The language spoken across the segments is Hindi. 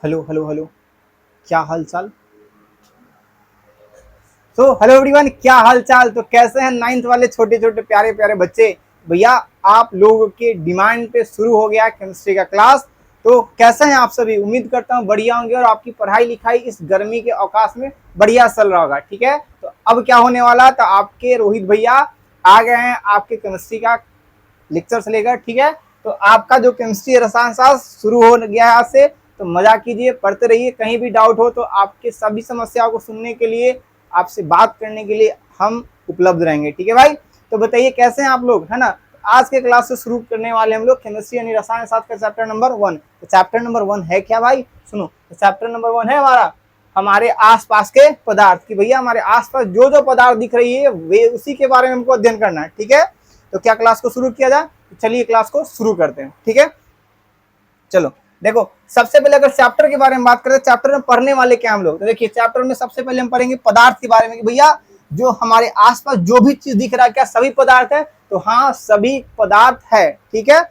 हेलो हेलो हेलो, क्या हाल चाल। तो हेलो एवरीवन, क्या हाल चाल। तो कैसे हैं नाइन्थ वाले छोटे छोटे प्यारे प्यारे बच्चे। भैया आप लोगों के डिमांड पे शुरू हो गया केमिस्ट्री का क्लास। तो कैसे हैं आप सभी, उम्मीद करता हूँ बढ़िया होंगे और आपकी पढ़ाई लिखाई इस गर्मी के अवकाश में बढ़िया चल रहा होगा। ठीक है, तो अब क्या होने वाला, तो आपके रोहित भैया आ गए हैं आपके केमिस्ट्री का लेक्चर से लेकर। ठीक है, तो आपका जो केमिस्ट्री रसायन शास्त्र शुरू हो गया है आज से, तो मजा कीजिए, पढ़ते रहिए। कहीं भी डाउट हो तो आपके सभी समस्याओं को सुनने के लिए, आपसे बात करने के लिए हम उपलब्ध रहेंगे। ठीक है भाई, तो बताइए कैसे हैं आप लोग, है ना। आज के क्लास से शुरू करने वाले हम लोग केमिस्ट्री यानी रसायन शास्त्र का चैप्टर नंबर 1। तो चैप्टर नंबर 1 है क्या भाई, सुनो। तो चैप्टर नंबर 1 है हमारा हमारे आसपास के पदार्थ की। भैया हमारे आसपास जो जो पदार्थ दिख रही है वे उसी के बारे में हमको अध्ययन करना है। ठीक है, तो क्या क्लास को शुरू किया जाए, तो चलिए क्लास को शुरू करते हैं। ठीक है, चलो देखो, सबसे पहले अगर चैप्टर के बारे में बात करें, चैप्टर में पढ़ने वाले क्या हम लोग, तो देखिए चैप्टर में सबसे पहले हम पढ़ेंगे पदार्थ के बारे में कि भैया जो हमारे आसपास जो भी चीज दिख रहा है क्या सभी पदार्थ है, तो हाँ सभी पदार्थ है। ठीक है,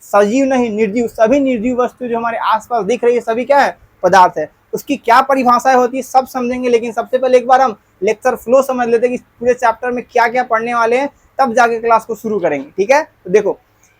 सजीव नहीं निर्जीव, सभी निर्जीव वस्तु जो हमारे आसपास दिख रही है सभी क्या है, पदार्थ है। उसकी क्या परिभाषाएं होती है सब समझेंगे, लेकिन सबसे पहले एक बार हम लेक्चर फ्लो समझ लेते हैं कि पूरे चैप्टर में क्या क्या पढ़ने वाले हैं, तब जाके क्लास को शुरू करेंगे। ठीक है, तो देखो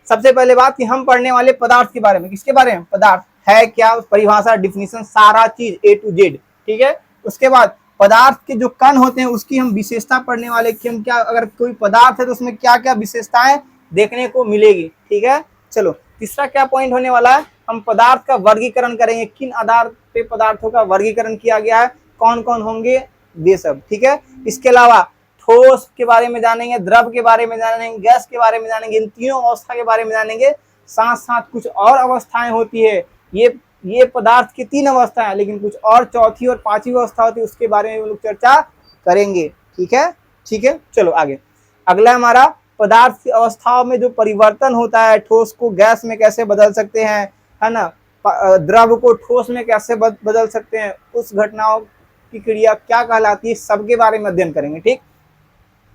सबसे पहले बात कि हम पढ़ने वाले पदार्थ के बारे में, किसके बारे में, पदार्थ है क्या, परिभाषा, डिफिनीशन, सारा चीज ए टू जेड। ठीक है, उसके बाद पदार्थ के जो कण होते हैं उसकी हम विशेषता पढ़ने वाले कि हम क्या, अगर कोई पदार्थ है तो उसमें क्या क्या विशेषताएं देखने को मिलेगी। ठीक है, चलो तीसरा क्या पॉइंट होने वाला है, हम पदार्थ का वर्गीकरण करेंगे, किन आधार पे पदार्थों का वर्गीकरण किया गया है, कौन कौन होंगे ये सब। ठीक है, इसके अलावा ठोस के बारे में जानेंगे, द्रव के बारे में जानेंगे, गैस के बारे में जानेंगे, इन तीनों अवस्था के बारे में जानेंगे। साथ साथ कुछ और अवस्थाएं होती है, ये पदार्थ की 3 अवस्था है, लेकिन कुछ और चौथी और 5वीं अवस्था होती है, उसके बारे में हम लोग चर्चा करेंगे। ठीक है, ठीक है, चलो आगे। अगला हमारा पदार्थ की अवस्थाओं में जो परिवर्तन होता है, ठोस को गैस में कैसे बदल सकते हैं, है ना, द्रव को ठोस में कैसे बदल सकते हैं, उस घटनाओं की क्रिया क्या कहलाती है, सबके बारे में अध्ययन करेंगे। ठीक,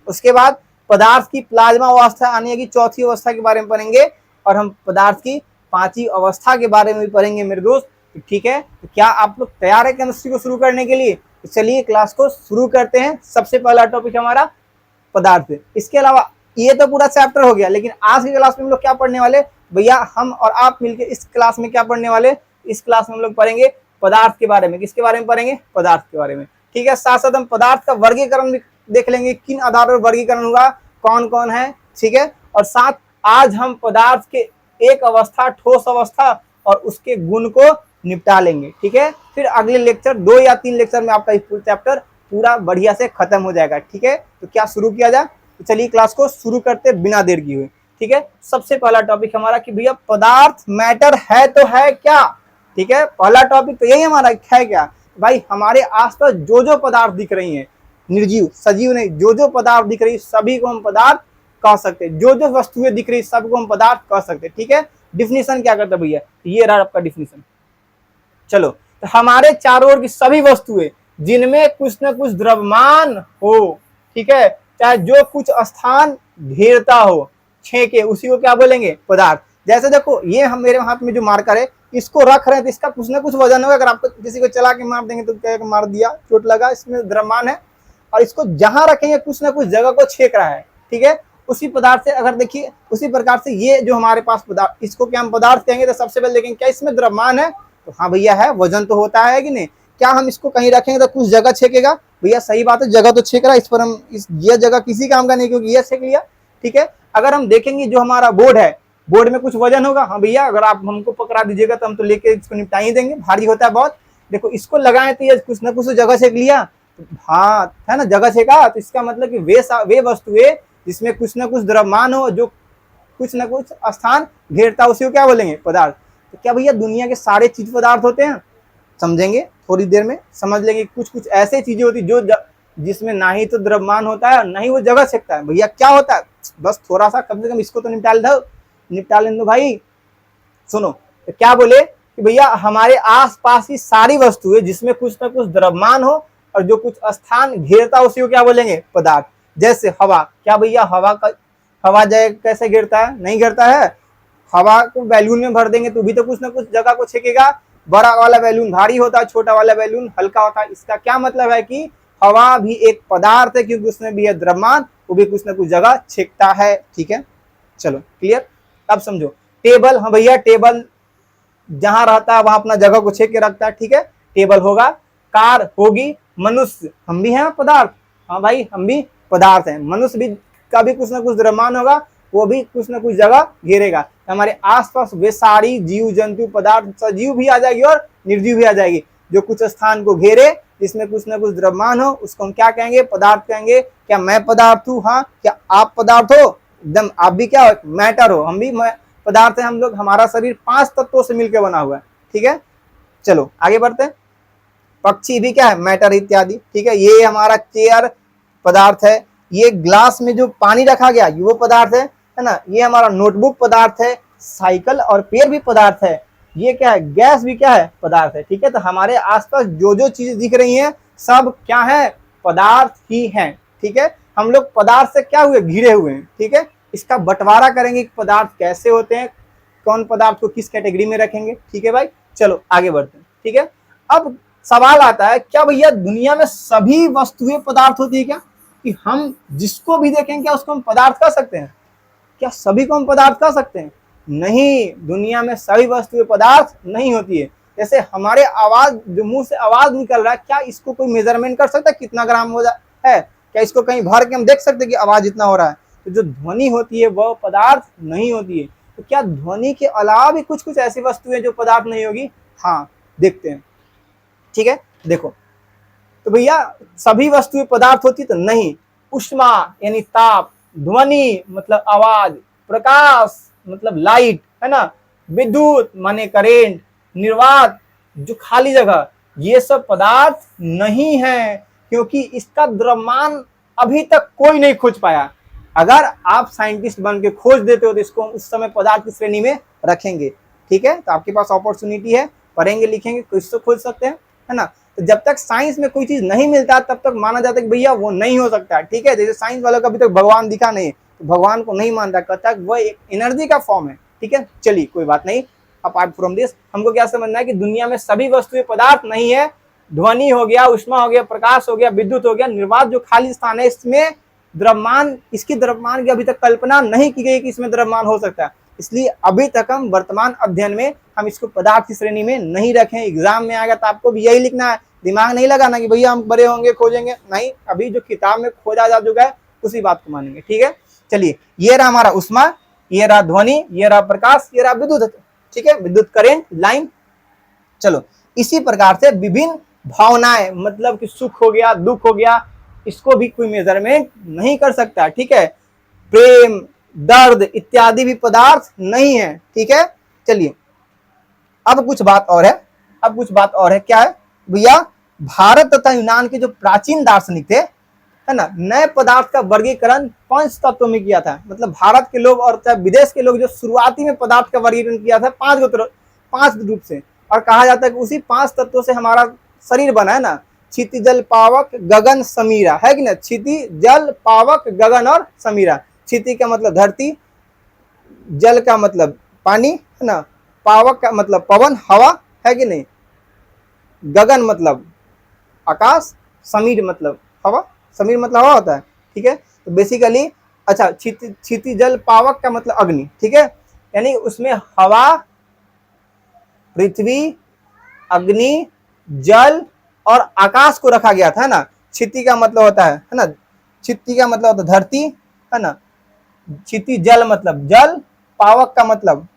उसके बाद पदार्थ की प्लाज्मा अवस्था आने की चौथी अवस्था के बारे में पढ़ेंगे, और हम पदार्थ की 5वीं अवस्था के बारे में भी पढ़ेंगे मेरे दोस्त। ठीक है, तो क्या आप लोग तैयार है केमिस्ट्री को शुरू करने के लिए, तो चलिए क्लास को शुरू करते हैं। सबसे पहला टॉपिक हमारा पदार्थ। इसके अलावा ये तो पूरा चैप्टर हो गया, लेकिन आज की क्लास में हम लोग क्या पढ़ने वाले, भैया हम और आप मिलकर इस क्लास में क्या पढ़ने वाले, इस क्लास में हम लोग पढ़ेंगे पदार्थ के बारे में। किसके बारे में पढ़ेंगे, पदार्थ के बारे में। ठीक है, साथ साथ हम पदार्थ का वर्गीकरण भी देख लेंगे, किन आधारों पर वर्गीकरण होगा, कौन कौन है। ठीक है, और साथ आज हम पदार्थ के एक अवस्था ठोस अवस्था और उसके गुण को निपटा लेंगे। ठीक है, फिर अगले लेक्चर 2 या 3 लेक्चर में आपका चैप्टर पूरा बढ़िया से खत्म हो जाएगा। ठीक है, तो क्या शुरू किया जाए, तो चलिए क्लास को शुरू करते बिना देर किए हुए। ठीक है, सबसे पहला टॉपिक हमारा कि भैया पदार्थ मैटर है तो है क्या। ठीक है, पहला टॉपिक तो यही हमारा है क्या भाई, हमारे आसपास जो जो पदार्थ दिख रही हैं, निर्जीव सजीव नहीं, जो जो पदार्थ दिख रही सभी को हम पदार्थ कह सकते हैं, जो जो वस्तुएं दिख रही सबको हम पदार्थ कह सकते हैं। ठीक है, डिफिनीशन क्या करता है भैया, ये रहा आपका डिफिनीशन। चलो, तो हमारे चारों ओर की सभी वस्तुएं जिनमें कुछ न कुछ द्रव्यमान हो, ठीक है, चाहे जो कुछ स्थान घेरता हो, छेके, उसी को क्या बोलेंगे, पदार्थ। जैसे देखो ये हम मेरे हाथ में जो मार्कर है इसको रख रहे हैं तो इसका कुछ ना कुछ वजन होगा, अगर आपको किसी को चला के मार देंगे तो क्या मार दिया, चोट लगा, इसमें द्रव्यमान है, और इसको जहां रखेंगे कुछ ना कुछ जगह को छेक रहा है। ठीक है, उसी पदार्थ से अगर देखिए उसी प्रकार से ये जो हमारे पास पदार्थ, इसको क्या हम पदार्थ कहेंगे, तो सबसे पहले देखेंगे क्या इसमें द्रव्यमान है, तो हाँ भैया है, वजन तो होता है कि नहीं। क्या हम इसको कहीं रखेंगे तो कुछ जगह छेकेगा, भैया सही बात है, जगह तो छेक रहा है, इस पर हम ये जगह किसी काम का नहीं क्योंकि ये छेक लिया। ठीक है, अगर हम देखेंगे जो हमारा बोर्ड है, बोर्ड में कुछ वजन होगा, हाँ भैया अगर आप हमको पकड़ा दीजिएगा तो हम तो लेके इसको निपटा ही देंगे, भारी होता है बहुत। देखो इसको लगाए तो ये कुछ ना कुछ जगह छेक लिया, हाँ है ना, जगह छेका, तो इसका मतलब कि वे वस्तुएं जिसमें कुछ ना कुछ द्रव्यमान हो, जो कुछ ना कुछ स्थान घेरता है, उसी को क्या बोलेंगे, पदार्थ। तो क्या भैया दुनिया के सारे चीज पदार्थ होते हैं, समझेंगे थोड़ी देर में, समझ लेंगे कुछ कुछ ऐसे चीजें होती जो जिसमें ना ही तो द्रव्यमान होता है ना ही वो जगह छेकता है। भैया क्या होता है, बस थोड़ा सा कम से कम इसको तो निपटा लेने दो भाई। सुनो, तो क्या बोले कि भैया हमारे आसपास की सारी वस्तुएं जिसमें कुछ ना कुछ द्रव्यमान हो और जो कुछ स्थान घेरता है उसी को क्या बोलेंगे, पदार्थ। जैसे हवा, क्या भैया हवा जगह कैसे घेरता है, नहीं घेरता है, हवा को बैलून में भर देंगे तो भी तो कुछ ना कुछ जगह को छेकेगा, बड़ा वाला बैलून भारी होता है, छोटा वाला बैलून हल्का होता है। इसका क्या मतलब है कि हवा भी एक पदार्थ है, क्योंकि उसमें भी है द्रव्यमान, वो भी कुछ ना कुछ जगह छेकता है। ठीक है, चलो क्लियर। अब समझो टेबल, हाँ भैया टेबल जहां रहता है वहां अपना जगह को छेक के रखता है। ठीक है, टेबल होगा। कार होगी। मनुष्य, हम भी हैं पदार्थ, हाँ भाई हम भी पदार्थ हैं। मनुष्य भी का भी कुछ ना कुछ द्रव्यमान होगा, वो भी कुछ ना कुछ जगह घेरेगा। हमारे आसपास वे सारी जीव जंतु पदार्थ, सजीव भी आ जाएगी और निर्जीव भी आ जाएगी, जो कुछ स्थान को घेरे जिसमें कुछ ना कुछ द्रव्यमान हो, उसको हम क्या कहेंगे? पदार्थ कहेंगे। क्या मैं पदार्थ हूँ? हाँ। क्या आप पदार्थ हो? एकदम आप भी क्या हो? मैटर हो। हम भी पदार्थ है। हम लोग, हमारा शरीर 5 तत्वों से मिलकर बना हुआ है। ठीक है, चलो आगे बढ़ते हैं। पक्षी भी क्या है? मैटर इत्यादि। ठीक है, ये हमारा चेयर पदार्थ है। ये ग्लास में जो पानी रखा गया ये वो पदार्थ है ना। ये हमारा नोटबुक पदार्थ है। साइकिल और पेड़ भी पदार्थ है। ये क्या है? गैस भी क्या है? पदार्थ है। ठीक है, तो हमारे आसपास जो जो चीजें दिख रही हैं सब क्या है? पदार्थ ही हैं। ठीक है, हम लोग पदार्थ से क्या हुए? घिरे हुए हैं। ठीक है, इसका बंटवारा करेंगे कि पदार्थ कैसे होते हैं, कौन पदार्थ को किस कैटेगरी में रखेंगे। ठीक है भाई, चलो आगे बढ़ते हैं। ठीक है, अब सवाल आता है, क्या भैया दुनिया में सभी वस्तुएं पदार्थ होती है क्या? कि हम जिसको भी देखें क्या उसको हम पदार्थ कह सकते हैं? क्या सभी को हम पदार्थ कह सकते हैं? नहीं, दुनिया में सभी वस्तुएं पदार्थ नहीं होती है। जैसे हमारे आवाज, जो मुंह से आवाज निकल रहा है, क्या इसको कोई मेजरमेंट कर सकता है कितना ग्राम हो है? क्या इसको कहीं भर के हम देख सकते हैं कि आवाज इतना हो रहा है? तो जो ध्वनि होती है वह पदार्थ नहीं होती है। तो क्या ध्वनि के अलावा भी कुछ कुछ ऐसी वस्तुएं जो पदार्थ नहीं होगी? हाँ, देखते हैं। ठीक है, देखो तो भैया सभी वस्तुएं पदार्थ होती तो नहीं। उष्मा यानी ताप, ध्वनि मतलब आवाज, प्रकाश मतलब लाइट, है ना, विद्युत माने करेंट, निर्वात जो खाली जगह, ये सब पदार्थ नहीं है, क्योंकि इसका द्रव्यमान अभी तक कोई नहीं खोज पाया। अगर आप साइंटिस्ट बन के खोज देते हो तो इसको उस समय पदार्थ की श्रेणी में रखेंगे। ठीक है, तो आपके पास अपॉर्चुनिटी है, पढ़ेंगे लिखेंगे कुछ तो खोज सकते हैं, है ना। तो जब तक साइंस में कोई चीज नहीं मिलता तब तक माना जाता है कि भैया वो नहीं हो सकता। ठीक है, जैसे साइंस वालों का अभी तक भगवान दिखा नहीं, तो भगवान को नहीं मानता, कहता है वह एक एनर्जी का फॉर्म है। ठीक है, चलिए कोई बात नहीं। अपार्ट फ्रॉम दिस हमको क्या समझना है कि दुनिया में सभी वस्तुएं पदार्थ नहीं है। ध्वनि हो गया, उष्मा हो गया, प्रकाश हो गया, विद्युत हो गया, निर्वात जो खाली स्थान है, इसमें द्रव्यमान, इसकी द्रव्यमान की अभी तक कल्पना नहीं की गई कि इसमें द्रव्यमान हो सकता है। इसलिए अभी तक हम वर्तमान अध्ययन में हम इसको पदार्थ की श्रेणी में नहीं रखें। एग्जाम में आएगा तो आपको भी यही लिखना है, दिमाग नहीं लगाना कि भैया हम बड़े होंगे खोजेंगे, नहीं, अभी जो किताब में खोजा जा चुका है उसी बात को मानेंगे। ठीक है, चलिए ये रहा हमारा उष्मा, ये रहा ध्वनि, ये रहा प्रकाश, ये रहा विद्युत। ठीक है, विद्युत करेंट लाइन। चलो इसी प्रकार से विभिन्न भावनाएं, मतलब कि सुख हो गया, दुख हो गया, इसको भी कोई मेजरमेंट नहीं कर सकता। ठीक है, प्रेम, दर्द इत्यादि भी पदार्थ नहीं है। ठीक है, चलिए अब कुछ बात और है। अब कुछ बात और है, क्या है भैया? भारत तथा यूनान के जो प्राचीन दार्शनिक थे, है ना, नए पदार्थ का वर्गीकरण 5 तत्वों में किया था। मतलब भारत के लोग और चाहे विदेश के लोग जो शुरुआती में पदार्थ का वर्गीकरण किया था 5 रूप से, और कहा जाता है कि उसी 5 तत्वों से हमारा शरीर बना है ना। क्षिति जल पावक गगन समीरा, है कि ना? क्षिति जल पावक गगन और समीरा। क्षिति का मतलब धरती, जल का मतलब पानी, है ना, पावक का मतलब पवन हवा, है कि नहीं, गगन मतलब आकाश, समीर मतलब हवा, समीर मतलब हवा होता है। ठीक है, तो बेसिकली अच्छा, क्षिति जल पावक का मतलब अग्नि। ठीक है, यानी उसमें हवा, पृथ्वी, अग्नि, जल और आकाश को रखा गया था ना। क्षिति का मतलब होता है ना, क्षिति का मतलब होता है धरती, है ना, क्षिति जल मतलब जल, पावक का मतलब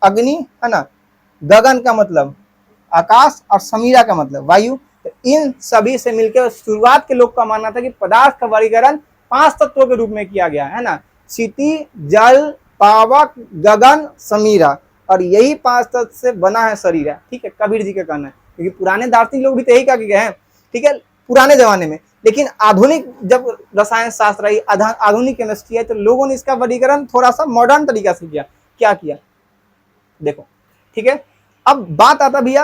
अग्नि, है ना, गगन का मतलब आकाश और समीरा का मतलब वायु। तो इन सभी से मिलकर शुरुआत के लोग का मानना था कि पदार्थ का वर्गीकरण 5 तत्वों के रूप में किया गया है ना। क्षिति जल पावक गगन समीरा, और यही 5 तत्व से बना है शरीर है। ठीक है, कबीर जी का कहना है, क्योंकि पुराने दार्शनिक लोग भी तो यही कह के गए हैं। ठीक है, पुराने जमाने में। लेकिन आधुनिक जब रसायन शास्त्र आई, आधुनिक केमिस्ट्री है, तो लोगों ने इसका वर्गीकरण थोड़ा सा मॉडर्न तरीका से किया। क्या किया देखो। ठीक है, अब बात आता भैया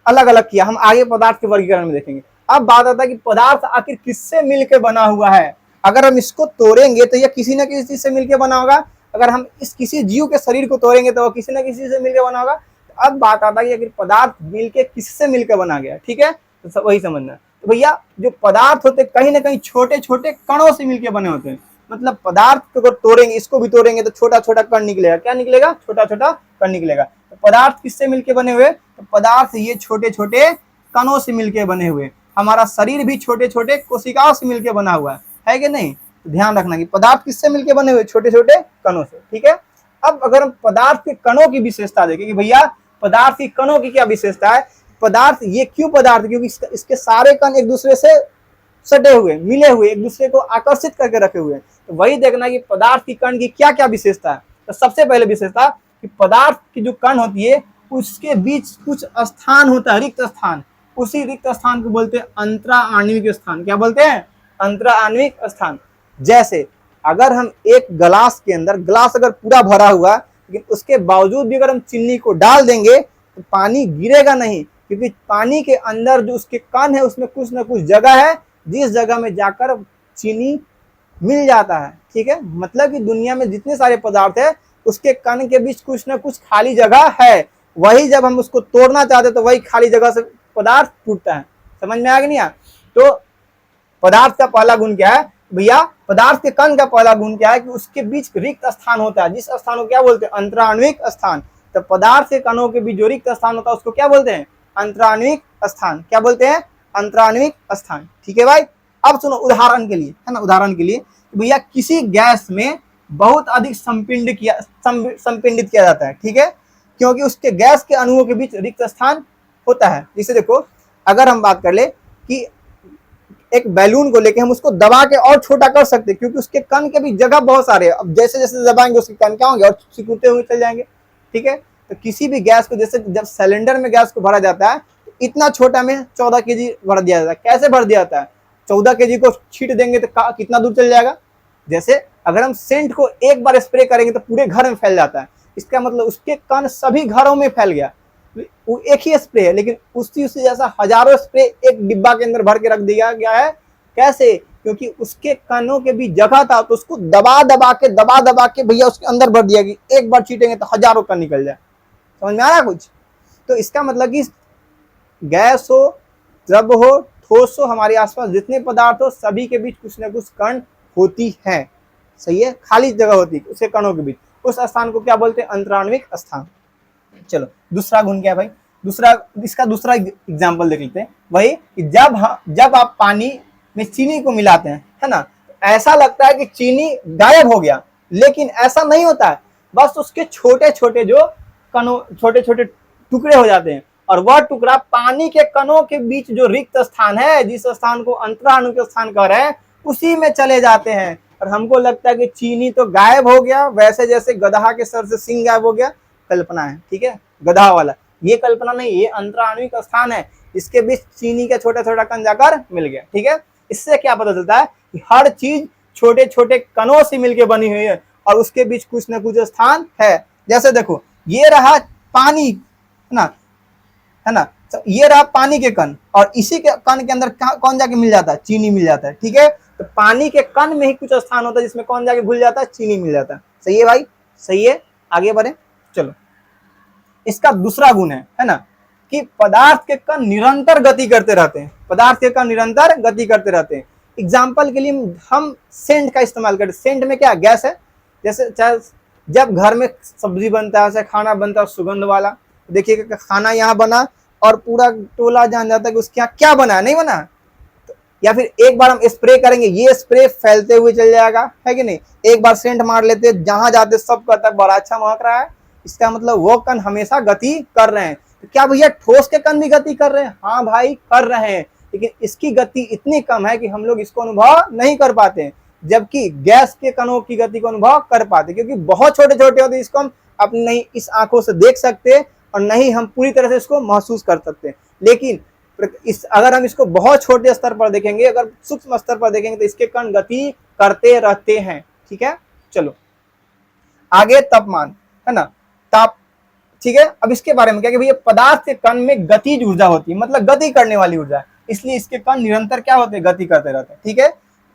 अलग अलग किया, हम आगे पदार्थ के वर्गीकरण में देखेंगे। अब बात आता है कि पदार्थ आखिर किससे मिलकर बना हुआ है। अगर हम इसको तोड़ेंगे तो यह किसी न किसी चीज से मिलकर बना होगा। अगर हम इस किसी जीव के शरीर को तोड़ेंगे तो वह किसी न किसी से मिलकर बना होगा। अब बात आता है कि अगर पदार्थ मिलके किससे मिलकर बना गया, ठीक है, तो सब वही समझना। तो भैया जो पदार्थ होते कहीं ना कहीं छोटे छोटे कणों से मिलकर बने होते हैं। मतलब पदार्थ को अगर तोड़ेंगे, इसको भी तोड़ेंगे तो छोटा छोटा कण निकलेगा। क्या निकलेगा? छोटा छोटा कण निकलेगा। तो पदार्थ किससे मिलकर बने हुए? तो पदार्थ ये छोटे छोटे कणों से मिलकर बने हुए। हमारा शरीर भी छोटे छोटे कोशिकाओं से मिलकर बना हुआ है कि नहीं? तो ध्यान रखना कि पदार्थ किससे मिलकर बने हुए? छोटे छोटे कणों से, ठीक है। अब अगर हम पदार्थ के कणों की विशेषता देखें कि भैया पदार्थ की कणों की क्या विशेषता है, पदार्थ ये क्यों पदार्थ? क्योंकि इसके सारे कण एक दूसरे से सटे हुए, मिले हुए, एक दूसरे को आकर्षित करके रखे हुए हैं। तो वही देखना कि पदार्थ की कण की क्या क्या विशेषता है। तो सबसे पहले विशेषता कि पदार्थ की जो कण होती है उसके बीच कुछ स्थान होता है, रिक्त स्थान। उसी रिक्त स्थान को बोलते हैं अंतरा आणविक स्थान। क्या बोलते हैं? अंतरा आणविक स्थान। जैसे अगर हम एक गिलास के अंदर, गिलास अगर पूरा भरा हुआ लेकिन उसके बावजूद भी अगर हम चीनी को डाल देंगे तो पानी गिरेगा नहीं, क्योंकि पानी के अंदर जो उसके कण है उसमें कुछ ना कुछ जगह है जिस जगह में जाकर चीनी मिल जाता है, ठीक है। मतलब कि दुनिया में जितने सारे पदार्थ है उसके कण के बीच कुछ ना कुछ खाली जगह है। वही जब हम उसको तोड़ना चाहते तो वही खाली जगह से पदार्थ टूटता है। समझ में आ गया नहीं? तो पदार्थ का पहला गुण क्या है भैया? पदार्थ के कण का पहला गुण क्या है कि उसके बीच रिक्त स्थान होता है, जिस स्थान को क्या बोलते हैं? अंतराण्विक स्थान। तो पदार्थ के कणों के बीच जो रिक्त स्थान होता है उसको क्या बोलते हैं? अंतराण्विक स्थान। क्या बोलते हैं? अंतराण्विक स्थान, ठीक है भाई। अब सुनो उदाहरण के लिए, है ना, उदाहरण के लिए भैया किसी गैस में बहुत अधिक संपिंडित किया जाता है, ठीक है, क्योंकि उसके गैस के अणुओं के बीच रिक्त स्थान होता है। जैसे देखो अगर हम बात कर ले कि एक बैलून को लेके हम उसको दबा के और छोटा कर सकते हैं, क्योंकि उसके कण के भी जगह बहुत सारे हैं। अब जैसे जैसे दबाएंगे उसके कण क्या होंगे? और सिकुड़ते हुए चल जाएंगे, ठीक है। तो किसी भी गैस को, जैसे जब सिलेंडर में गैस को भरा जाता है तो इतना छोटा में 14 kg भर दिया जाता है। कैसे भर दिया जाता है? 14 kg को छीट देंगे तो कितना दूर चल जाएगा? जैसे अगर हम सेंट को एक बार स्प्रे करेंगे तो पूरे घर में फैल जाता है। इसका मतलब उसके कण सभी घरों में फैल गया। वो एक ही स्प्रे है लेकिन उसी जैसा हजारों स्प्रे एक डिब्बा के अंदर भर के रख दिया गया है। कैसे? क्योंकि उसके कणों के भी जगह था तो उसको दबा दबा के भैया उसके अंदर भर दिया कि एक बार छीटेंगे तो हजारों कण निकल जाए। समझ में आ रहा कुछ? तो इसका मतलब कि गैस हो, द्रव हो, ठोस हो, हमारे आसपास जितने पदार्थ हो सभी के बीच कुछ न कुछ कण होती है। सही है, खाली जगह होती है उसके कणों के बीच। उस स्थान को क्या बोलते हैं? अंतराण्विक स्थान। चलो दूसरा गुण क्या है भाई? इसका दूसरा एग्जाम्पल देख लेते हैं। वही कि जब आप पानी में चीनी को मिलाते हैं, है ना, ऐसा लगता है कि चीनी गायब हो गया, लेकिन ऐसा नहीं होता है। बस उसके छोटे छोटे जो कणों, छोटे छोटे टुकड़े हो जाते हैं और वह टुकड़ा पानी के कणों के बीच जो रिक्त स्थान है, जिस स्थान को अंतराणु स्थान कह रहे हैं, उसी में चले जाते हैं। और हमको लगता है कि चीनी तो गायब हो गया, वैसे जैसे गधा के सर से सिंह गायब हो गया। कल्पना है, ठीक है, गधा वाला। ये कल्पना नहीं, ये अंतराण्विक स्थान है, इसके बीच चीनी का छोटा छोटा कण जाकर मिल गया, ठीक है। इससे क्या पता चलता है कि हर चीज छोटे छोटे कणों से मिलकर बनी हुई है और उसके बीच कुछ न कुछ स्थान है। जैसे देखो ये रहा पानी, है ना, तो ये रहा पानी के कण और इसी के कण के अंदर कौन जाके मिल जाता है? चीनी मिल जाता है, ठीक है। तो पानी के कण में ही कुछ स्थान होता है जिसमें कौन जाके घुल जाता है? चीनी मिल जाता है। सही है भाई, सही है। आगे बढ़े, चलो। इसका दूसरा गुण है ना, कि पदार्थ के कण निरंतर गति करते रहते हैं। पदार्थ के कण निरंतर गति करते रहते हैं। एग्जाम्पल के लिए हम सेंट का इस्तेमाल करते हैं। सेंट में क्या? गैस है। जैसे जब घर में सब्जी बनता है, खाना बनता है सुगंध वाला, देखिए खाना यहाँ बना और पूरा टोला जान जाता है कि उसके यहाँ क्या बना, नहीं बना। या फिर एक बार हम स्प्रे करेंगे, ये स्प्रे फैलते हुए चल जाएगा, है कि नहीं। एक बार सेंट मार लेते, जहां जाते सब कहता है बड़ा अच्छा महक रहा है। इसका मतलब वो कण हमेशा गति कर रहे हैं। तो क्या भैया ठोस के कण भी गति कर रहे हैं? हाँ भाई कर रहे हैं, लेकिन इसकी गति इतनी कम है कि हम लोग इसको अनुभव नहीं कर पाते हैं, जबकि गैस के कणों की गति को अनुभव कर पाते, क्योंकि बहुत छोटे छोटे होते हैं। इसको हम अपनी नहीं इस आंखों से देख सकते और नहीं हम पूरी तरह से इसको महसूस कर सकते। लेकिन अगर हम इसको बहुत छोटे स्तर पर देखेंगे, अगर सूक्ष्म स्तर पर देखेंगे तो इसके कण गति करते रहते हैं, ठीक है। चलो आगे तापमान, है ना, ताप, ठीक है। अब इसके बारे में क्या कि भैया पदार्थ के कण में गतिज ऊर्जा होती है, मतलब गति करने वाली ऊर्जा, इसलिए इसके कण निरंतर क्या होते हैं? गति करते रहते हैं, ठीक है।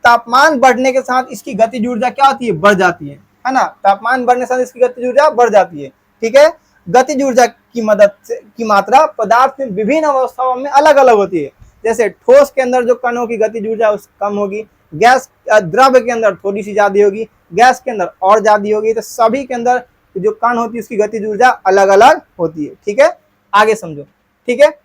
तापमान बढ़ने के साथ इसकी गतिज ऊर्जा क्या होती है? बढ़ जाती है ना। तापमान बढ़ने के साथ इसकी गतिज ऊर्जा बढ़ जाती है, ठीक है। गतिज ऊर्जा की मदद से की मात्रा पदार्थ में विभिन्न अवस्थाओं में अलग अलग होती है। जैसे ठोस के अंदर जो कणों की गतिज ऊर्जा कम होगी, गैस द्रव के अंदर थोड़ी सी ज्यादा होगी, गैस के अंदर और ज्यादा होगी। तो सभी के अंदर जो कण होती है उसकी गतिज ऊर्जा अलग अलग होती है। ठीक है, आगे समझो। ठीक है,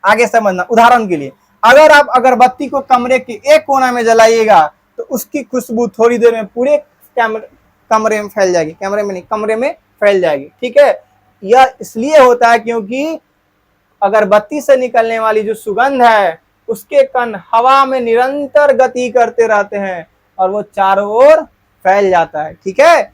आगे समझना। उदाहरण के लिए, अगर आप अगरबत्ती को कमरे के एक कोना में जलाइएगा तो उसकी खुशबू थोड़ी देर में पूरे कमरे में फैल जाएगी। कैमरे में नहीं, कमरे में फैल जाएगी। ठीक है, यह इसलिए होता है क्योंकि अगरबत्ती से निकलने वाली जो सुगंध है उसके कण हवा में निरंतर गति करते रहते हैं और वो चारों ओर फैल जाता है। ठीक है,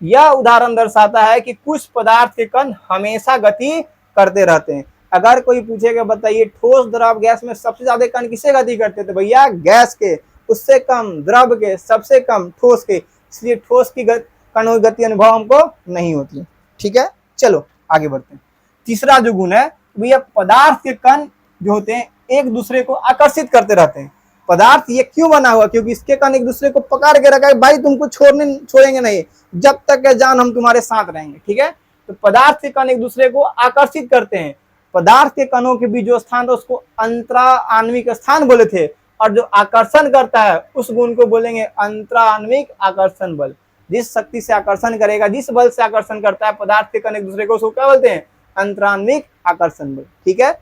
यह उदाहरण दर्शाता है कि कुछ पदार्थ के कण हमेशा गति करते रहते हैं। अगर कोई पूछेगा बताइए ठोस द्रव गैस में सबसे ज्यादा कण किससे गति करते थे, भैया गैस के, उससे कम द्रव के, सबसे कम ठोस के। इसलिए ठोस की कणों की गति अनुभव हमको नहीं होती। ठीक है, चलो आगे बढ़ते हैं। तीसरा जो गुण है भैया, पदार्थ के कण जो होते हैं एक दूसरे को आकर्षित करते रहते हैं। पदार्थ ये क्यों बना हुआ, क्योंकि इसके कण एक दूसरे को पकड़ के रखा है, भाई तुमको छोड़ेंगे नहीं, जब तक है जान हम तुम्हारे साथ रहेंगे। ठीक है, तो पदार्थ के कण एक दूसरे को आकर्षित करते हैं। पदार्थ के कणों के बीच जो स्थान था उसको अंतरा आणविक स्थान बोले थे, और जो आकर्षण करता है उस गुण को बोलेंगे अंतरा आणविक आकर्षण बल। जिस शक्ति से आकर्षण करेगा, जिस बल से आकर्षण करता है पदार्थ के कण एक दूसरे को, उसको क्या बोलते हैं, अंतरान्विक आकर्षण बल। ठीक है,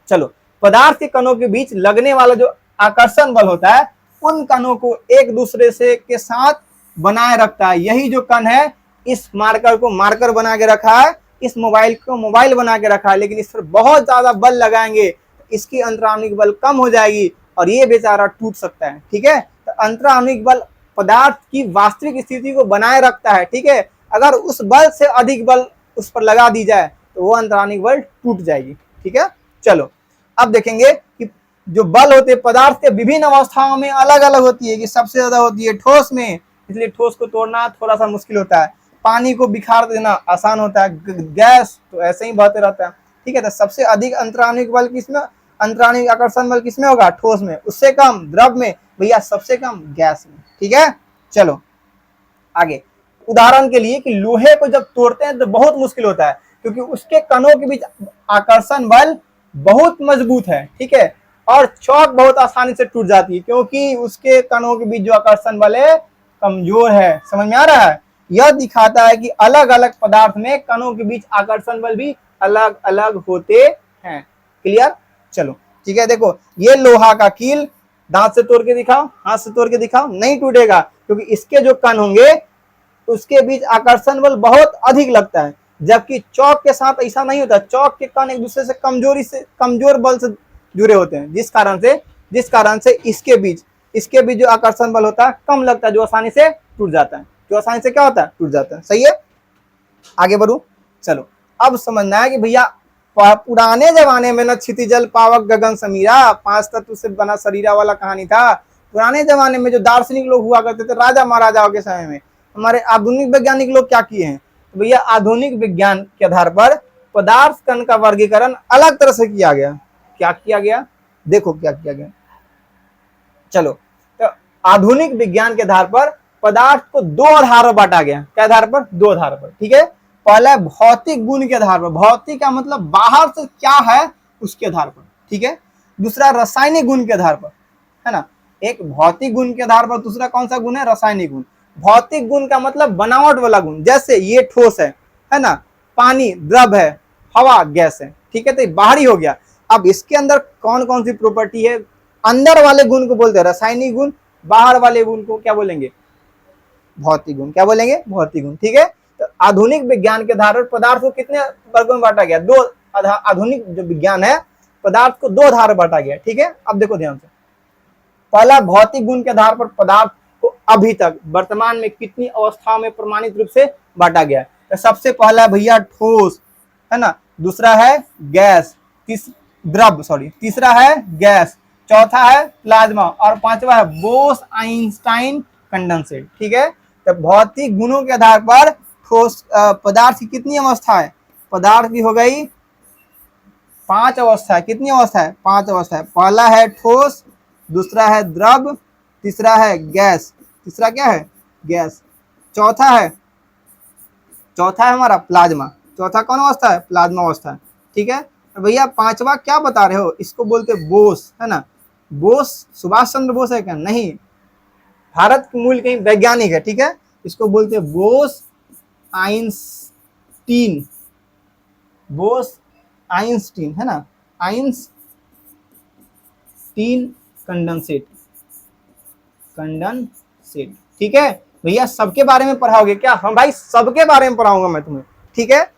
चलो, पदार्थ के कणों के बीच लगने वाला जो आकर्षण बल होता है उन कणों को एक दूसरे से के साथ बनाए रखता है। यही जो कण है, इस मार्कर को मार्कर बना के रखा है, इस मोबाइल को मोबाइल बना के रखा है, लेकिन इस पर बहुत ज्यादा बल लगाएंगे तो इसकी अंतराणविक बल कम हो जाएगी और ये बेचारा टूट सकता है। ठीक है, तो अंतराणविक बल पदार्थ की वास्तविक स्थिति को बनाए रखता है। ठीक है, अगर उस बल से अधिक बल उस पर लगा दी जाए तो वो अंतराणविक बल टूट जाएगी। ठीक है, चलो अब देखेंगे कि जो बल होते हैं पदार्थ के विभिन्न अवस्थाओं में अलग अलग होती है। कि सबसे ज्यादा होती है ठोस में, इसलिए ठोस को तोड़ना थोड़ा सा मुश्किल होता है। पानी को बिखार देना आसान होता है, गैस तो ऐसे ही बहते रहता है। ठीक है, तो सबसे अधिक अंतराणविक बल किसमें, अंतराणविक आकर्षण बल किसमें होगा, ठोस में। उससे कम द्रव में, भैया सबसे कम गैस में। ठीक है, चलो आगे। उदाहरण के लिए कि लोहे को जब तोड़ते हैं तो बहुत मुश्किल होता है, क्योंकि उसके कणों के बीच आकर्षण बल बहुत मजबूत है। ठीक है, और चौक बहुत आसानी से टूट जाती है क्योंकि उसके कणों के बीच जो आकर्षण बल है कमजोर है। समझ में आ रहा है, यह दिखाता है कि अलग अलग पदार्थ में कणों के बीच आकर्षण बल भी अलग अलग होते हैं। क्लियर, चलो ठीक है। देखो ये लोहा का कील, दांत से तोड़ के दिखाओ, हाथ से तोड़ के दिखाओ, नहीं टूटेगा, क्योंकि इसके जो कण होंगे उसके बीच आकर्षण बल बहुत अधिक लगता है। जबकि चौक के साथ ऐसा नहीं होता, चौक के कण एक दूसरे से कमजोर बल से जुड़े होते हैं, जिस कारण से इसके बीच जो आकर्षण बल होता है कम लगता है, जो आसानी से टूट जाता है, जो आसानी से क्या होता है, टूट जाता है। सही है, आगे बढ़ू। चलो अब समझना है कि भैया पुराने जमाने में न क्षितिजल पावक गगन समीरा 5 तत्व से बना शरीरा वाला कहानी था। पुराने जमाने में जो दार्शनिक लोग हुआ करते थे राजा महाराजाओं के समय में, हमारे आधुनिक वैज्ञानिक लोग क्या किए हैं, तो भैया आधुनिक विज्ञान के आधार पर पदार्थ कण का वर्गीकरण अलग तरह से किया गया। क्या किया गया, देखो क्या किया गया। चलो, तो आधुनिक विज्ञान के आधार पर पदार्थ को 2 आधार पर बांटा गया। क्या आधार पर, 2 आधार पर। ठीक है, पहला भौतिक गुण के आधार पर, भौतिक का मतलब बाहर से क्या है उसके आधार पर। ठीक है, दूसरा रासायनिक गुण के आधार पर, है ना। एक भौतिक गुण के आधार पर, दूसरा कौन सा गुण है, रासायनिक गुण। भौतिक गुण का मतलब बनावट वाला गुण, जैसे ये ठोस है ना, पानी द्रव है, हवा गैस है। ठीक है, तो बाहरी हो गया। अब इसके अंदर कौन कौन सी प्रॉपर्टी है, अंदर वाले गुण को बोलते हैं रासायनिक गुण, बाहर वाले गुण को क्या बोलेंगे, भौतिक गुण। क्या बोलेंगे, भौतिक गुण। ठीक है, तो आधुनिक विज्ञान के आधार पर पदार्थ को कितने वर्गों में बांटा गया, 2। आधुनिक जो विज्ञान है पदार्थ को 2 आधार पर बांटा गया। ठीक है, अब देखो ध्यान से, पहला भौतिक गुण के आधार पर पदार्थ को अभी तक वर्तमान में कितनी अवस्थाओं में प्रमाणित रूप से बांटा गया है। तो सबसे पहला भैया ठोस, है ना, दूसरा है गैस, तीसरा है गैस, चौथा है प्लाज्मा और 5वां है बोस आइंस्टाइन कंडेंसेट। ठीक है, तो भौतिक गुणों के आधार पर ठोस पदार्थ की कितनी अवस्था है, पदार्थ की हो गई 5 अवस्था है। कितनी अवस्था है, 5 अवस्था है। पहला है ठोस, दूसरा है द्रव, तीसरा है गैस, तीसरा क्या है, गैस, चौथा है हमारा प्लाज्मा। चौथा कौन अवस्था है? प्लाज्मा अवस्था। ठीक है, तो भैया पांचवा क्या बता रहे हो? इसको बोलते बोस, है ना। बोस सुभाष चंद्र बोस है क्या? नहीं, भारत के मूल कहीं वैज्ञानिक है। ठीक है, इसको बोलते बोस आइंस्टीन, बोस आइंस्टीन, है ना, आइंस्टीन कंडेंसेट, कंडेंसेट। ठीक है भैया, सबके बारे में पढ़ाओगे क्या? हम भाई सबके बारे में पढ़ाऊंगा मैं तुम्हें। ठीक है,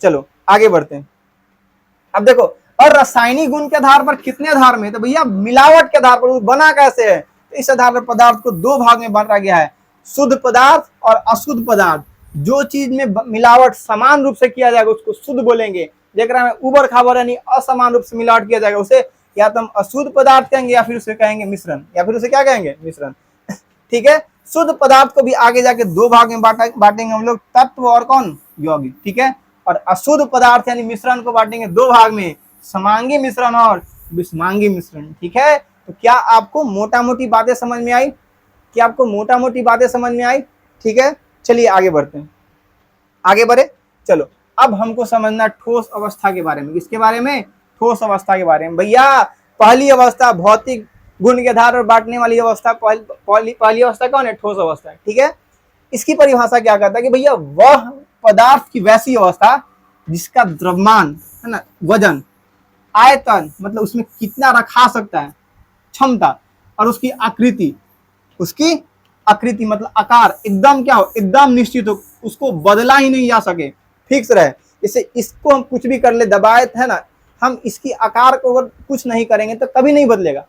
चलो आगे बढ़ते हैं। अब देखो, और रासायनिक गुण के आधार पर कितने आधार में? तो भैया मिलावट के आधार पर। वो बना कैसे है? तो इस आधार पर पदार्थ को दो भाग में बांटा गया है, शुद्ध पदार्थ और अशुद्ध पदार्थ। जो चीज में मिलावट समान रूप से किया जाएगा उसको शुद्ध बोलेंगे, जेकरा में उबड़ खाबड़ यानी असमान रूप से मिलावट किया जाएगा उसे या तो हम अशुद्ध पदार्थ कहेंगे या फिर उसे कहेंगे मिश्रण, या फिर उसे क्या कहेंगे? मिश्रण। ठीक है, शुद्ध पदार्थ को भी आगे जाके दो भाग में बांटेंगे हम लोग, तत्व और कौन? यौगिक। ठीक है, और अशुद्ध पदार्थ यानी मिश्रण को बांटेंगे दो भाग में, समांगी मिश्रण और विषमांगी मिश्रण। ठीक है, तो क्या आपको मोटा मोटी बातें समझ में आई? क्या आपको मोटा मोटी बातें समझ में आई? ठीक है, चलिए आगे बढ़ते हैं। आगे बढ़े, चलो अब हमको समझना ठोस अवस्था के बारे में। किसके बारे में? ठोस अवस्था के बारे में। भैया पहली अवस्था भौतिक गुण के आधार पर बांटने वाली अवस्था, पहली अवस्था कौन है? ठोस अवस्था। ठीक है, इसकी परिभाषा क्या कहता है कि भैया वह पदार्थ की वैसी अवस्था जिसका द्रव्यमान, है ना, वजन, आयतन मतलब उसमें कितना रखा सकता है, क्षमता, और उसकी आकृति, उसकी आकृति मतलब आकार एकदम क्या हो? एकदम निश्चित हो, उसको बदला ही नहीं जा सके, फिक्स रहे। जैसे इसको हम कुछ भी कर ले, दबाए, है ना, हम इसकी आकार को अगर कुछ नहीं करेंगे तो कभी नहीं बदलेगा।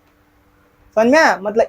समझ में? मतलब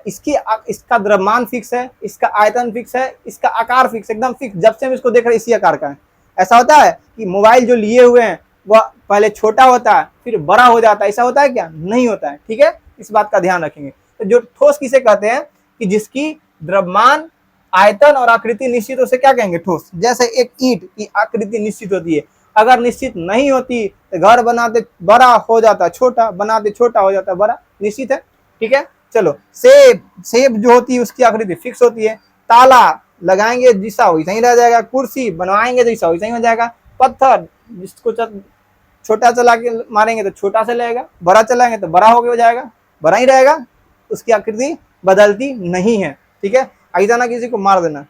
इसका द्रव्यमान फिक्स है, इसका आयतन फिक्स है, इसका आकार फिक्स, एकदम फिक्स। जब से हम इसको देख रहे हैं इसी आकार का है। ऐसा होता है कि मोबाइल जो लिए हुए हैं वह पहले छोटा होता है फिर बड़ा हो जाता है, ऐसा होता है क्या? नहीं होता है। ठीक है, इस बात का ध्यान रखेंगे। तो जो ठोस किसे कहते हैं? कि जिसकी द्रव्यमान, आयतन और आकृति निश्चित, उसे क्या कहेंगे? ठोस। जैसे एक ईंट की आकृति निश्चित होती है, अगर निश्चित नहीं होती तो घर बनाते बड़ा हो जाता छोटा, बनाते छोटा हो जाता बड़ा, निश्चित है। ठीक है, चलो सेब जो होती है उसकी आकृति फिक्स होती है, ताला लगाएंगे जैसा वैसा ही रह जाएगा, कुर्सी बनवाएंगे जैसा वैसा ही हो जाएगा, पत्थर जिसको छोटा चला के मारेंगे तो छोटा से लगेगा, बड़ा चलाएंगे तो बड़ा हो जाएगा, बड़ा ही रहेगा, उसकी आकृति बदलती नहीं है। ठीक है, ऐसा ना किसी को मार देना।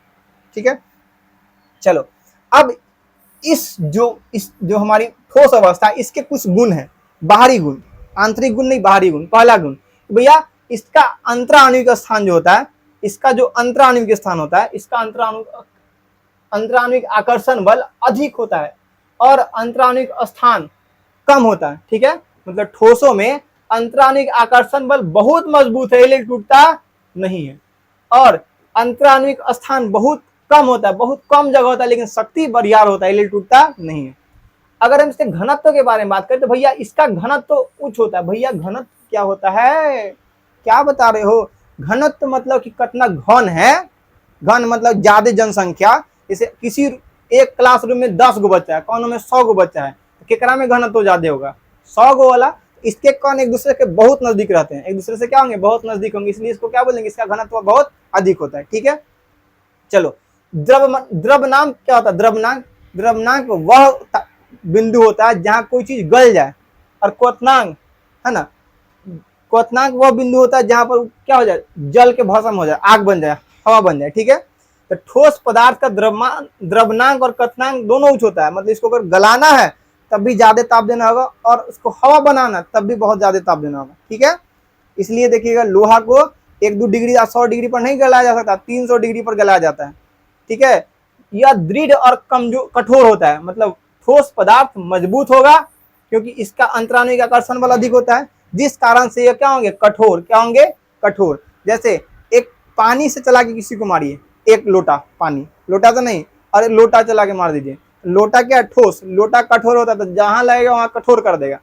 ठीक है, चलो अब इस जो हमारी ठोस अवस्था, इसके कुछ गुण है, बाहरी गुण, आंतरिक गुण नहीं, बाहरी गुण। पहला गुण भैया इसका अंतराणुविक स्थान जो होता है, इसका जो अंतराणुविक स्थान होता है, इसका अंतराणुविक आकर्षण बल अधिक होता है और अंतराणुविक स्थान कम होता है। ठीक है, मतलब ठोसों में अंतराणुविक आकर्षण बल बहुत मजबूत है, इलेक्ट्रिक टूटता नहीं है, और अंतराणुविक स्थान बहुत कम होता है, बहुत कम जगह होता है, लेकिन शक्ति बरियार होता है, इलेक्ट्रिक टूटता नहीं है। अगर हम इसके घनत्व के बारे में बात करें तो भैया इसका घनत्व उच्च होता है। भैया घनत्व क्या होता है? क्या बता रहे हो? घनत्व मतलब कि कितना घन है, घन मतलब ज्यादा जनसंख्या। जैसे किसी एक क्लासरूम में 10 गो बच्चा है, कौन में 100 गो बच्चा है, तो केकरा में घनत्व ज्यादा होगा? 100 गो वाला। इसके कौन एक दूसरे के बहुत नजदीक रहते हैं, एक दूसरे से क्या होंगे? बहुत नजदीक होंगे, इसलिए इसको क्या बोलेंगे? इसका घनत्व बहुत अधिक होता है। ठीक है, चलो द्रव्यनांक क्या होता है? द्रव्यनांक वह बिंदु होता है जहां कोई चीज गल जाए, और क्वथनांक, है ना, क्वथनांक वह बिंदु होता है जहां पर क्या हो जाए? जल के भस्म हो जाए, आग बन जाए, हवा बन जाए। ठीक है, तो ठोस पदार्थ का द्रव्यनांक और क्वथनांक दोनों उच्च होता है। मतलब इसको अगर गलाना है तब भी ज्यादा ताप देना होगा, और उसको हवा बनाना तब भी बहुत ज्यादा ताप देना होगा। ठीक है, इसलिए देखिएगा लोहा को 1-2 डिग्री या 100 डिग्री पर नहीं गलाया जा सकता, 300 डिग्री पर गलाया जाता है। ठीक है, यह दृढ़ और कठोर होता है। मतलब ठोस पदार्थ मजबूत होगा क्योंकि इसका अंतराणुविक आकर्षण बल अधिक होता है, जिस कारण से ये क्या होंगे? कठोर। क्या होंगे? कठोर। जैसे एक पानी से चला के किसी को मारिए, एक लोटा पानी, लोटा तो नहीं, अरे लोटा चला के मार दीजिए, लोटा क्या? ठोस। लोटा कठोर होता है तो जहां लगेगा वहां कठोर कर देगा।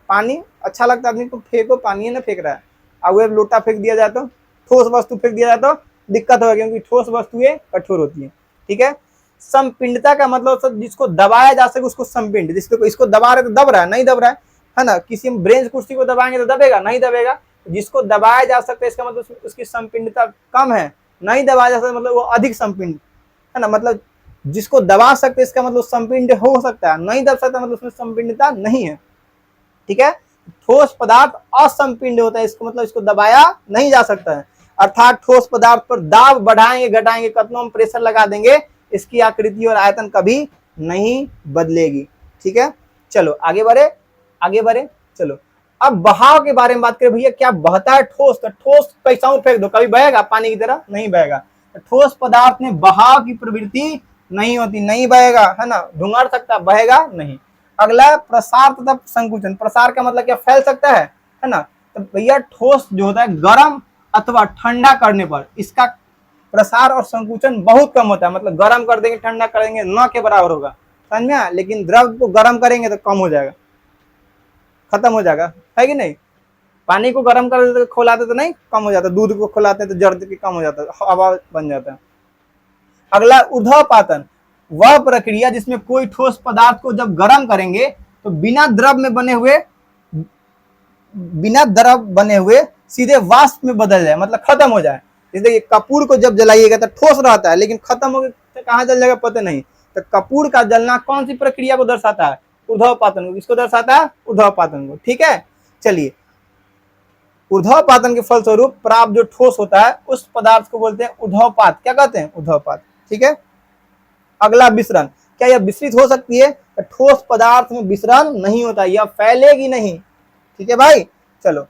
पानी अच्छा लगता है आदमी को, फेंको, पानी है ना फेंक रहा है, अब वो लोटा फेंक दिया जाए तो, ठोस वस्तु फेंक दिया जाए तो दिक्कत होगी, क्योंकि ठोस वस्तुएं कठोर होती है। ठीक है, संपिंडता का मतलब जिसको दबाया जा सके उसको संपिंड। जिसको इसको दबा रहे तो दब रहा है नहीं, है ना। किसी ब्रेंच कुर्सी को दबाएंगे तो दबेगा नहीं दबेगा। जिसको दबाया जा सकता है इसका मतलब उसकी संपिंडता कम है, नहीं दबाया जा सकता मतलब वो अधिक संपिंड, है ना। मतलब जिसको दबा सकते इसका मतलब संपिंड हो सकता है, नहीं दब सकता मतलब उसमें संपिंडता नहीं है। ठीक है, ठोस पदार्थ असंपिंड होता है, इसको मतलब इसको दबाया नहीं जा सकता है। अर्थात ठोस पदार्थ पर दाब बढ़ाएंगे घटाएंगे कतनों हम प्रेशर लगा देंगे, इसकी आकृति और आयतन कभी नहीं बदलेगी। ठीक है, चलो आगे बढ़े। चलो अब बहाव के बारे में बात करें। भैया क्या बहता है ठोस, तो ठोस कैसा फेंक दो, कभी बहेगा पानी की तरह? नहीं बहेगा। तो ठोस पदार्थ में बहाव की प्रवृत्ति नहीं होती, नहीं बहेगा, है ना, ढुंगाड़ सकता, बहेगा नहीं। अगला प्रसार तथा संकुचन। प्रसार का मतलब क्या, फैल सकता है ना। तो भैया ठोस जो होता है गर्म अथवा ठंडा करने पर इसका प्रसार और संकुचन बहुत कम होता है, मतलब गर्म कर देंगे ठंडा करेंगे न के बराबर होगा, समझ में आया। लेकिन द्रव को गर्म करेंगे तो कम हो जाएगा, खत्म हो जाएगा, है कि नहीं। पानी को गर्म कर देते खोलाते तो नहीं कम हो जाता, दूध को खोलाते तो जड़ के कम हो जाता, हवा बन जाता है। अगला ऊर्ध्वपातन, वह प्रक्रिया जिसमें कोई ठोस पदार्थ को जब गर्म करेंगे तो बिना द्रव बने हुए सीधे वाष्प में बदल जाए, मतलब खत्म हो जाए। जैसे कपूर को जब जलाइएगा तो ठोस रहता है, लेकिन खत्म हो गया कहाँ जल जाएगा पता नहीं। तो कपूर का जलना कौन सी प्रक्रिया को दर्शाता है? ऊर्ध्वपातन को। किसको दर्शाता है? ऊर्ध्वपातन को। ठीक है, चलिए ऊर्ध्वपातन के फलस्वरूप प्राप्त जो ठोस होता है उस पदार्थ को बोलते हैं ऊर्ध्वपात। क्या कहते हैं? ऊर्ध्वपात। ठीक है, अगला विसरण। क्या यह विसरित हो सकती है? तो ठोस पदार्थ में विसरण नहीं होता, यह फैलेगी नहीं। ठीक है भाई, चलो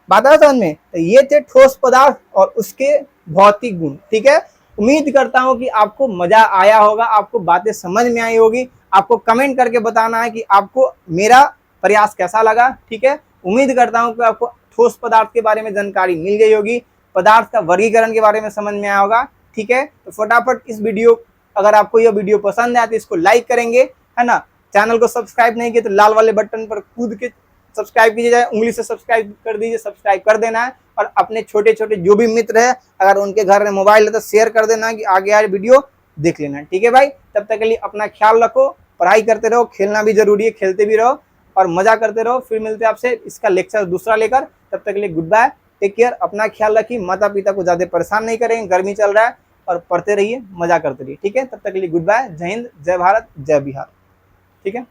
बात है समझ में। तो ये थे ठोस पदार्थ और उसके भौतिक गुण। ठीक है, उम्मीद करता हूं कि आपको मजा आया होगा, आपको बातें समझ में आई होगी। आपको कमेंट करके बताना है कि आपको मेरा प्रयास कैसा लगा। ठीक है, उम्मीद करता हूं कि आपको ठोस पदार्थ के बारे में जानकारी मिल गई होगी, पदार्थ का वर्गीकरण के बारे में समझ में आया होगा। ठीक है, तो फटाफट इस वीडियो, अगर आपको यह वीडियो पसंद आया तो इसको लाइक करेंगे, है ना। चैनल को सब्सक्राइब नहीं किया तो लाल वाले बटन पर कूद के सब्सक्राइब कीजिए, उंगली से सब्सक्राइब कर दीजिए, सब्सक्राइब कर देना है। और अपने छोटे छोटे जो भी मित्र है अगर उनके घर में मोबाइल है तो शेयर कर देना कि आगे आगे वीडियो देख लेना। ठीक है भाई, तब तक के लिए अपना ख्याल रखो, पढ़ाई करते रहो, खेलना भी जरूरी है, खेलते भी रहो और मजा करते रहो। फिर मिलते हैं आपसे इसका लेक्चर दूसरा लेकर, तब तक के लिए गुड बाय, टेक केयर, अपना ख्याल रखिए, माता पिता को ज्यादा परेशान नहीं करेंगे, गर्मी चल रहा है, और पढ़ते रहिए, मजा करते रहिए। ठीक है, तब तक के लिए गुड बाय, जय हिंद, जय भारत, जय बिहार। ठीक है।